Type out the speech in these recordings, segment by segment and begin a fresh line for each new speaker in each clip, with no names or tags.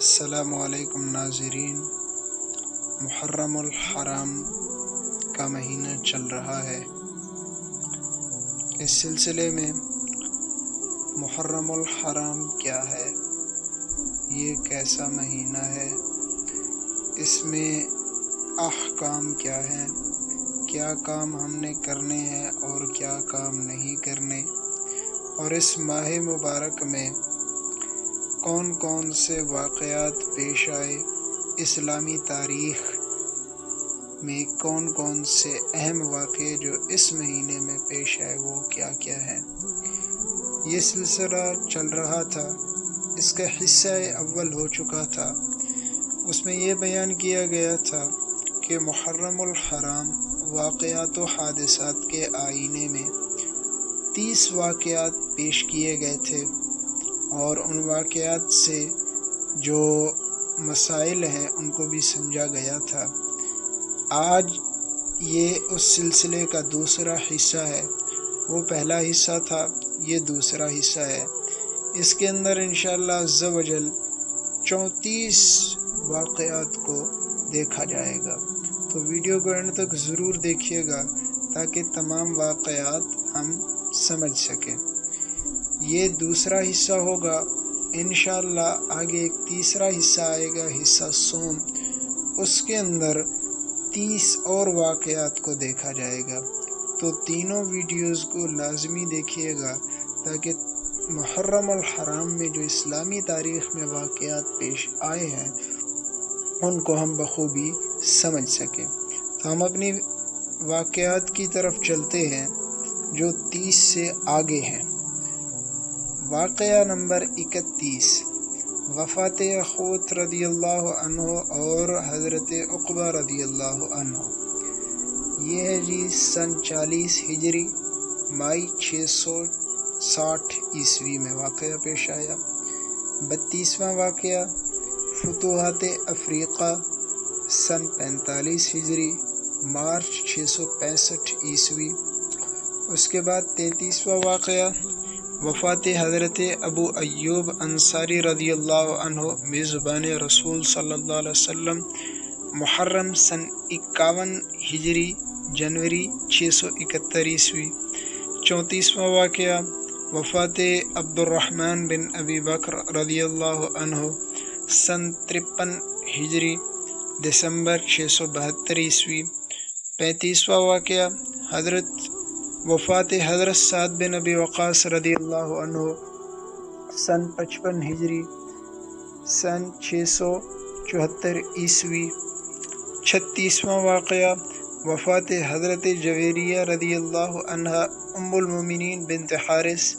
السلام علیکم ناظرین، محرم الحرام کا مہینہ چل رہا ہے۔ اس سلسلے میں محرم الحرام کیا ہے، یہ کیسا مہینہ ہے، اس میں احکام کیا ہیں، کیا کام ہم نے کرنے ہیں اور کیا کام نہیں کرنے، اور اس ماہ مبارک میں کون کون سے واقعات پیش آئے، اسلامی تاریخ میں کون کون سے اہم واقعے جو اس مہینے میں پیش آئے وہ کیا کیا ہیں۔ یہ سلسلہ چل رہا تھا، اس کا حصہ اول ہو چکا تھا۔ اس میں یہ بیان کیا گیا تھا کہ محرم الحرام واقعات و حادثات کے آئینے میں 30 واقعات پیش کیے گئے تھے، اور ان واقعات سے جو مسائل ہیں ان کو بھی سمجھا گیا تھا۔ آج یہ اس سلسلے کا دوسرا حصہ ہے، وہ پہلا حصہ تھا، یہ دوسرا حصہ ہے۔ اس کے اندر انشاءاللہ عز و جل 34 واقعات کو دیکھا جائے گا، تو ویڈیو کو اینڈ تک ضرور دیکھیے گا تاکہ تمام واقعات ہم سمجھ سکیں۔ یہ دوسرا حصہ ہوگا، انشاءاللہ آگے ایک تیسرا حصہ آئے گا، حصہ سوم، اس کے اندر 30 اور واقعات کو دیکھا جائے گا۔ تو تینوں ویڈیوز کو لازمی دیکھیے گا تاکہ محرم الحرام میں جو اسلامی تاریخ میں واقعات پیش آئے ہیں ان کو ہم بخوبی سمجھ سکیں۔ تو ہم اپنی واقعات کی طرف چلتے ہیں جو 30 سے آگے ہیں۔ واقعہ نمبر 31، وفات اخوت رضی اللہ عنہ اور حضرت عقبہ رضی اللہ عنہ۔ یہ ہے جی سن 40 ہجری مئی 660 عیسوی میں واقعہ پیش آیا۔ 32واں واقعہ فتوحات افریقہ سن 45 ہجری مارچ 665 عیسوی۔ اس کے بعد 33واں واقعہ وفات حضرت ابو ایوب انصاری رضی اللہ عنہ میزبان رسول صلی اللہ علیہ وسلم، محرم سن 51 ہجری جنوری 671 عیسوی۔ 34واں واقعہ وفات عبد الرحمن بن ابی بکر رضی اللہ عنہ سن 53 ہجری دسمبر 672 عیسوی۔ 35واں واقعہ وفات حضرت سعد بن ابی وقاص رضی اللہ عنہ سن 55 ہجری سن 674 عیسوی۔ 36واں واقعہ وفات حضرت جویریہ رضی اللہ عنہ ام المومنین بنت حارث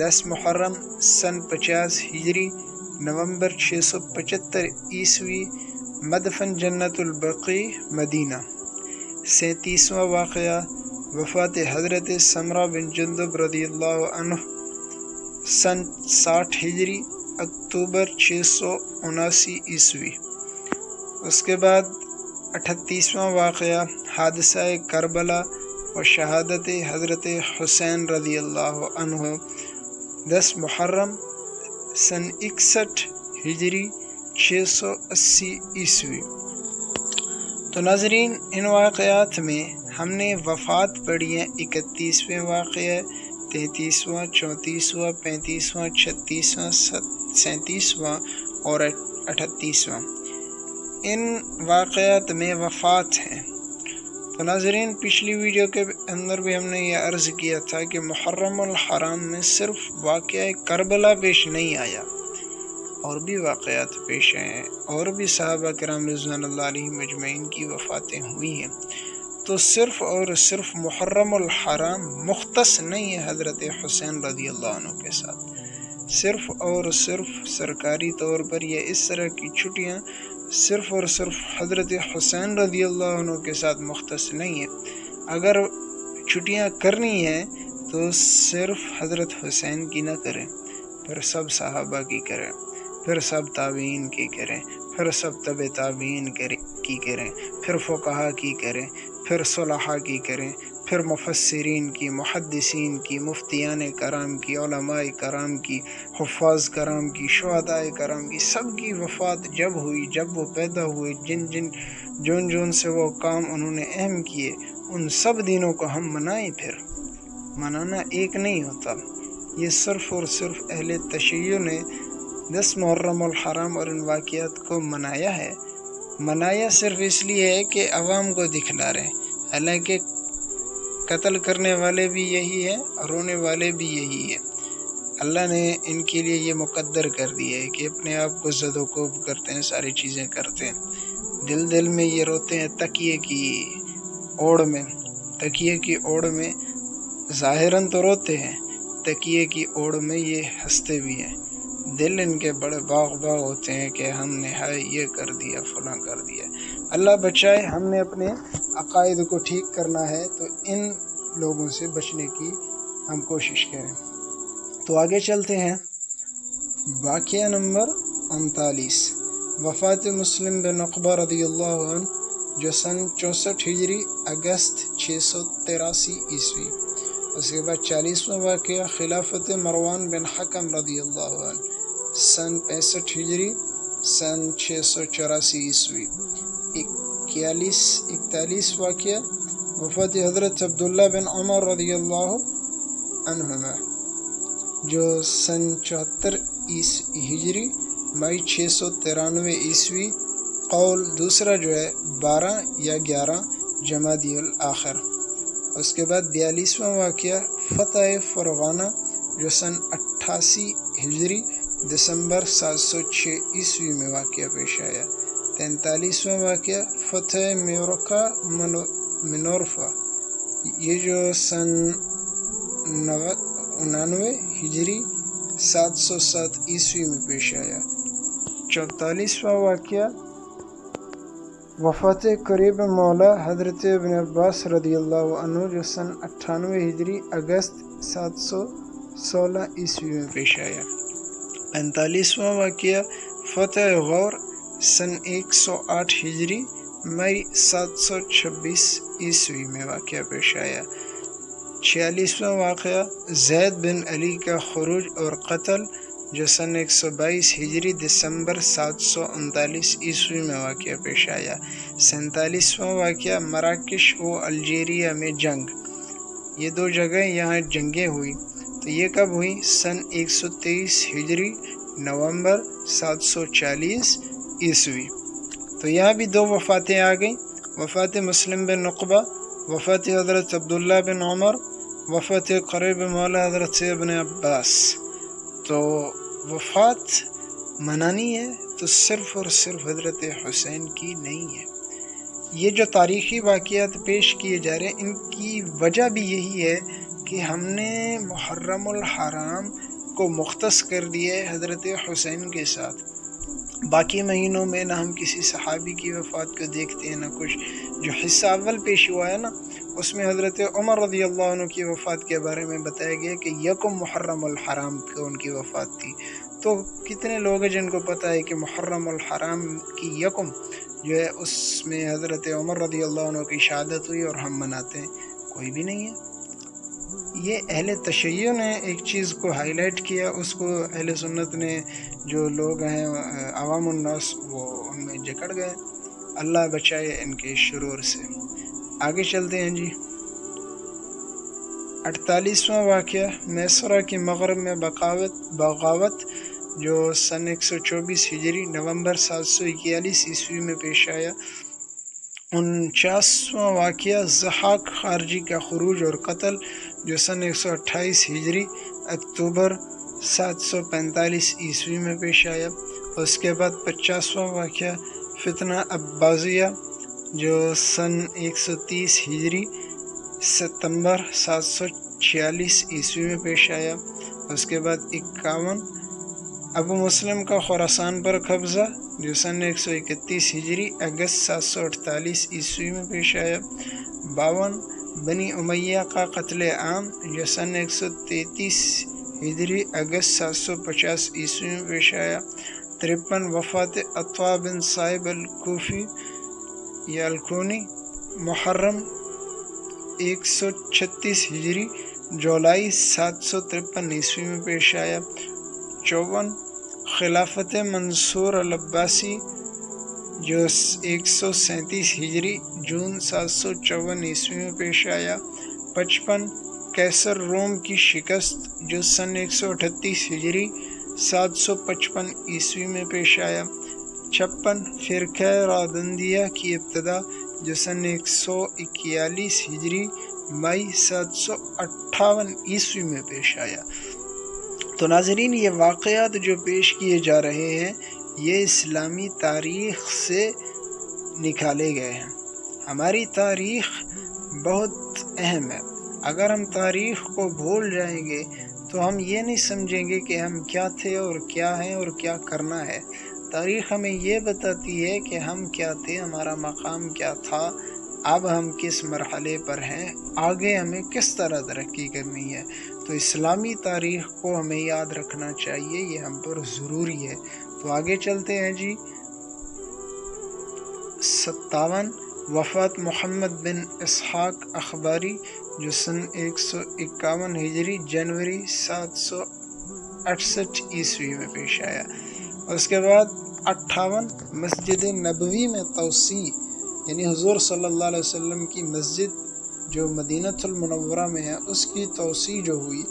10 محرم سن 50 ہجری نومبر 675 عیسوی، مدفن جنت البقیع مدینہ۔ 37واں واقعہ وفات حضرت سمرہ بن جندب رضی اللہ عنہ سن 60 ہجری اکتوبر 679 عیسوی۔ اس کے بعد 38واں واقعہ حادثہ کربلا و شہادت حضرت حسین رضی اللہ عنہ 10 محرم سن 61 ہجری 680 عیسوی۔ تو ناظرین، ان واقعات میں ہم نے وفات پڑھی ہیں 31ویں واقعہ، 33واں، 34واں، 35واں، 36واں، 37واں اور 38واں۔ ان واقعات میں وفات ہیں۔ تو ناظرین، پچھلی ویڈیو کے اندر بھی ہم نے یہ عرض کیا تھا کہ محرم الحرام میں صرف واقعہ کربلا پیش نہیں آیا، اور بھی واقعات پیش آئے ہیں، اور بھی صحابہ کرام رضوان اللہ علیہم اجمعین کی وفاتیں ہوئی ہیں۔ تو صرف اور صرف محرم الحرام مختص نہیں ہے حضرت حسین رضی اللہ عنہ کے ساتھ، صرف اور صرف سرکاری طور پر یہ اس طرح کی چھٹیاں صرف اور صرف حضرت حسین رضی اللہ عنہ کے ساتھ مختص نہیں ہیں۔ اگر چھٹیاں کرنی ہیں تو صرف حضرت حسین کی نہ کریں، پھر سب صحابہ کی کریں، پھر سب تابعین کی کریں، پھر سب تبع تابعین کی کریں، پھر فقہا کی کریں، پھر صلحاء کی کریں، پھر مفسرین کی، محدثین کی، مفتیان کرام کی، علماء کرام کی، حفاظ کرام کی، شہداء کرام کی، سب کی وفات جب ہوئی، جب وہ پیدا ہوئے، جون سے وہ کام انہوں نے اہم کیے، ان سب دنوں کو ہم منائیں. پھر منانا ایک نہیں ہوتا. یہ صرف اور صرف اہل تشیع نے 10 محرم الحرام اور ان واقعات کو منایا ہے. منایا صرف اس لیے ہے کہ عوام کو دکھلا رہے ہیں، حالانکہ قتل کرنے والے بھی یہی ہیں اور رونے والے بھی یہی ہیں. اللہ نے ان کے لیے یہ مقدر کر دیا ہے کہ اپنے آپ کو زد و کوب کرتے ہیں، ساری چیزیں کرتے ہیں. دل میں یہ روتے ہیں تکیے کی اوڑ میں ظاہراً تو روتے ہیں، تکیے کی اوڑ میں یہ ہنستے بھی ہیں. دل ان کے بڑے باغ ہوتے ہیں کہ ہم نے یہ کر دیا، فلاں کر دیا. اللہ بچائے. ہم نے اپنے عقائد کو ٹھیک کرنا ہے تو ان لوگوں سے بچنے کی ہم کوشش کریں. تو آگے چلتے ہیں. واقعہ نمبر 39، وفات مسلم بن عقبہ رضی اللہ عنہ، جو سن 64 ہجری اگست 683 عیسوی. اس کے بعد 40واں واقعہ خلافت مروان بن حکم رضی اللہ عنہ، سن 65 ہجری سن 684 عیسوی. 41 واقعہ وفات حضرت عبداللہ بن عمر رضی اللہ عنہما، جو سن 74 ہجری مئی 693 عیسوی. قول دوسرا جو ہے 12 یا 11 جمادی الاخر. اس کے بعد 42واں واقعہ فتح فرغانہ، جو سن 88 ہجری دسمبر 706 عیسوی میں واقعہ پیش آیا. 43واں واقعہ فتح منورفا، یہ جو سن 99 ہجری 707 عیسوی میں پیش آیا. 44واں واقعہ وفات قریب مولا حضرت ابن عباس رضی اللہ عنہ، جو سن 98 ہجری اگست 716 عیسوی میں پیش آیا. 45واں واقعہ فتح غور، سن 108 ہجری مئی 726 عیسوی میں واقعہ پیش آیا. 46واں واقعہ زید بن علی کا خروج اور قتل، جو سن 122 ہجری دسمبر 739 عیسوی میں واقعہ پیش آیا. 47واں واقعہ مراکش و الجیریا میں جنگ. یہ دو جگہیں یہاں جنگیں ہوئی. تو یہ کب ہوئی؟ سن 123 ہجری نومبر 740 عیسوی. تو یہاں بھی دو وفاتیں آ گئیں، وفات مسلم بن عقبہ، وفات حضرت عبداللہ بن عمر، وفات قریب مولا حضرت ابن عباس. تو وفات منانی ہے تو صرف اور صرف حضرت حسین کی نہیں ہے. یہ جو تاریخی واقعات پیش کیے جا رہے ہیں، ان کی وجہ بھی یہی ہے کہ ہم نے محرم الحرام کو مختص کر دیا ہے حضرت حسین کے ساتھ. باقی مہینوں میں نہ ہم کسی صحابی کی وفات کو دیکھتے ہیں، نہ کچھ. جو حصہ اول پیش ہوا ہے نا، اس میں حضرت عمر رضی اللہ عنہ کی وفات کے بارے میں بتایا گیا کہ یکم محرم الحرام کو ان کی وفات تھی. تو کتنے لوگ ہیں جن کو پتہ ہے کہ محرم الحرام کی یکم جو ہے اس میں حضرت عمر رضی اللہ عنہ کی شہادت ہوئی اور ہم مناتے ہیں؟ کوئی بھی نہیں ہے. یہ اہل تشیع نے ایک چیز کو ہائی لائٹ کیا، اس کو اہل سنت نے جو لوگ ہیں عوام الناس وہ ان میں جکڑ گئے. اللہ بچائے ان کے شرور سے. آگے چلتے ہیں جی. 48واں واقعہ میسرہ کی مغرب میں بغاوت، جو سن 124 ہجری نومبر 741 عیسوی میں پیش آیا. 49واں واقعہ ضحاک خارجی کا خروج اور قتل، جو سن 128 ہجری اکتوبر 745 عیسوی میں پیش آیا. اس کے بعد 50واں واقعہ فتنہ عباسیہ، جو سن 130 ہجری ستمبر 746 عیسوی میں پیش آیا. اس کے بعد 51 ابو مسلم کا خراسان پر قبضہ، جو سن 131 ہجری اگست 748 عیسوی میں پیش آیا. 52 بنی امیہ کا قتل عام، جو سن 133 ہجری اگست 750 عیسوی میں پیش آیا. 53 وفات عطا بن صائب الکوفی یا الکونی، محرم 136 ہجری جولائی 753 عیسوی میں پیش آیا۔ 54 خلافت منصور العباسی جو 137 ہجری جون 754 عیسوی میں پیش آیا۔ 55 قیصر روم کی شکست جو سن 138 ہجری 755 عیسوی میں پیش آیا۔ 56 فرقہ رادندیہ کی ابتدا جو سن 141 ہجری مئی 758 عیسوی میں پیش آیا۔ تو ناظرین، یہ واقعات جو پیش کیے جا رہے ہیں یہ اسلامی تاریخ سے نکالے گئے ہیں۔ ہماری تاریخ بہت اہم ہے۔ اگر ہم تاریخ کو بھول جائیں گے تو ہم یہ نہیں سمجھیں گے کہ ہم کیا تھے اور کیا ہیں اور کیا کرنا ہے۔ تاریخ ہمیں یہ بتاتی ہے کہ ہم کیا تھے، ہمارا مقام کیا تھا، اب ہم کس مرحلے پر ہیں، آگے ہمیں کس طرح ترقی کرنی ہے۔ تو اسلامی تاریخ کو ہمیں یاد رکھنا چاہیے، یہ ہم پر ضروری ہے۔ تو آگے چلتے ہیں جی۔ 57 وفات محمد بن اسحاق اخباری جو سن 151 ہجری جنوری 768 عیسوی میں پیش آیا۔ اس کے بعد 58 مسجد نبوی میں توسیع، یعنی حضور صلی اللہ علیہ وسلم کی مسجد جو مدینہ المنورہ میں ہے اس کی توسیع جو ہوئی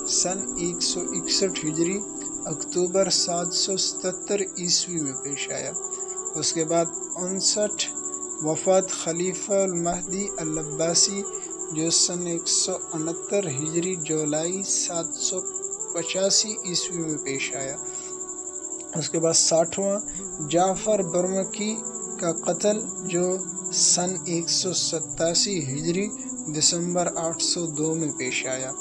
سن 161 ہجری اکتوبر 777 عیسوی میں پیش آیا۔ اس کے بعد 59 وفات خلیفہ المہدی العباسی جو سن 169 ہجری جولائی 785 عیسوی میں پیش آیا۔ اس کے بعد 60واں جعفر برمکی کا قتل جو سن 187 ہجری دسمبر 802 میں پیش آیا۔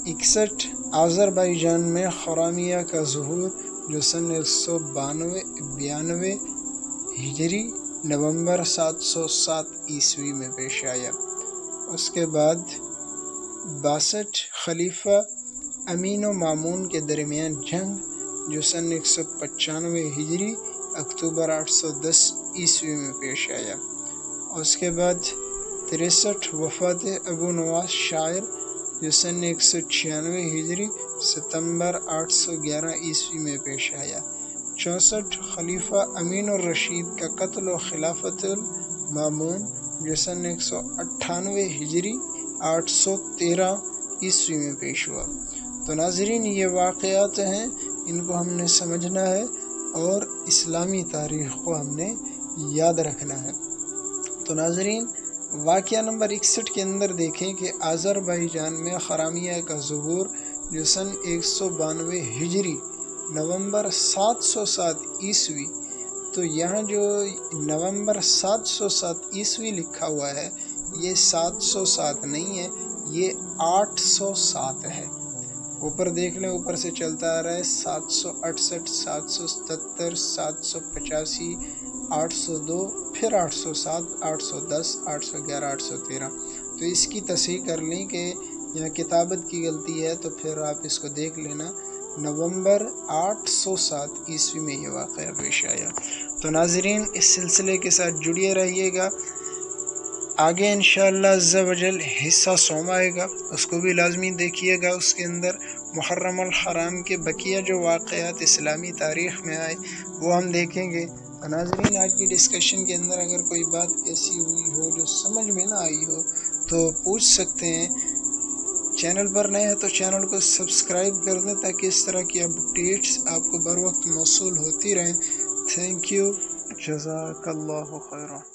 61 آذربائیجان میں خرامیہ کا ظہور جو سن 192 ہجری نومبر 707 عیسوی میں پیش آیا۔ اس کے بعد 62 خلیفہ امین و مامون کے درمیان جنگ جو سن 195 ہجری اکتوبر 810 عیسوی میں پیش آیا۔ اس کے بعد 63 وفات ابو نواس شاعر جو سن 196 ہجری ستمبر 811 عیسوی میں پیش آیا۔ 64 خلیفہ امین الرشید کا قتل و خلافت المامون جو سن 198 ہجری 813 عیسوی میں پیش ہوا۔ تو ناظرین، یہ واقعات ہیں، ان کو ہم نے سمجھنا ہے اور اسلامی تاریخ کو ہم نے یاد رکھنا ہے۔ تو ناظرین، واقعہ نمبر 61 کے اندر دیکھیں کہ آذربائیجان میں خرامیہ کا ظہور جو سن 192 ہجری نومبر 707 عیسوی، تو یہاں جو نومبر 707 عیسوی لکھا ہوا ہے یہ 707 نہیں ہے، یہ 807 ہے۔ اوپر دیکھ لیں، اوپر سے چلتا آ رہا ہے 768 777 785 802 پھر 807 810 811 813۔ تو اس کی تصحیح کر لیں کہ یہاں کتابت کی غلطی ہے، تو پھر آپ اس کو دیکھ لینا، نومبر 807 عیسوی میں یہ واقعہ پیش آیا۔ تو ناظرین، اس سلسلے کے ساتھ جڑیے رہیے گا، آگے انشاءاللہ عز و جل حصہ سوم آئے گا، اس کو بھی لازمی دیکھیے گا۔ اس کے اندر محرم الحرام کے بقیہ جو واقعات اسلامی تاریخ میں آئے وہ ہم دیکھیں گے۔ ناظرین، آج کی ڈسکشن کے اندر اگر کوئی بات ایسی ہوئی ہو جو سمجھ میں نہ آئی ہو تو پوچھ سکتے ہیں۔ چینل پر نئے ہیں تو چینل کو سبسکرائب کر دیں تاکہ اس طرح کی اپڈیٹس آپ کو بر وقت موصول ہوتی رہیں۔ تھینک یو، جزاک اللہ خیرہ۔